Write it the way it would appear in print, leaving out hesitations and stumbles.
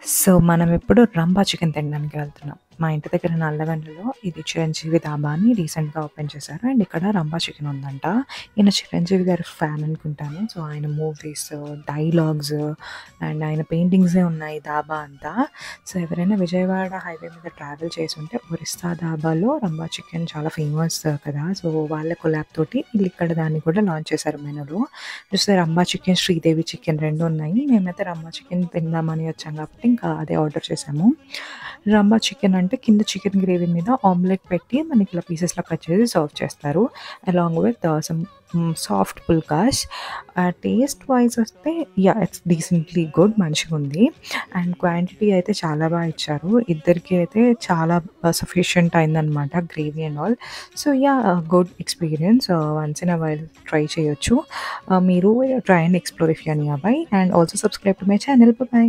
So, మనమిప్పుడు rumba chicken తినడానికి వెళ్తున్నాం. మా ఇంటి దగ్గర నల్లగండ్లలో ఇది చిరంజీవి ధాబా అని రీసెంట్‌గా ఓపెన్ చేశారు. అండ్ ఇక్కడ రంబా చికెన్ ఉందంట. ఈయన చిరంజీవి గారి ఫ్యాన్ అనుకుంటాను. సో, ఆయన మూవీస్, డైలాగ్స్ అండ్ ఆయన పెయింటింగ్సే ఉన్నాయి ధాబా అంతా. సో, ఎవరైనా విజయవాడ హైవే మీద ట్రావెల్ చేసుంటే ఒరిస్సా ధాబాలో రంబా చికెన్ చాలా ఫేమస్ కదా! సో, వాళ్ళ కొలాబ్ తోటి వీళ్ళిక్కడ దాన్ని కూడా లాంచ్ చేశారు మెనూలో. చూస్తే రంబా చికెన్, శ్రీదేవి చికెన్ 2 ఉన్నాయి. మేమైతే రంబా చికెన్ తిందామని వచ్చాం కాబట్టి ఇంకా అదే ఆర్డర్ చేశాము. రంబా చికెన్ అంటే కింద చికెన్ గ్రేవీ మీద ఆమ్లెట్ పెట్టి మనకి ఇలా పీసెస్‌లా కట్ చేసి సర్వ్ చేస్తారు. Along with some soft pulkas. Taste wise వస్తే యాహ్! ఇట్స్ డీసెంట్‌లీ గుడ్ మంచిగుంది. అండ్ క్వాంటిటీ అయితే చాలా ఇచ్చారు. ఇద్దరికి అయితే చాలా సఫిషియంట్ అయిందనమాట gravy and all. So, yeah! Good experience. Once in a while try చేయొచ్చు. మీరు try and explore if you are nearby and also subscribe to my channel. Bye by.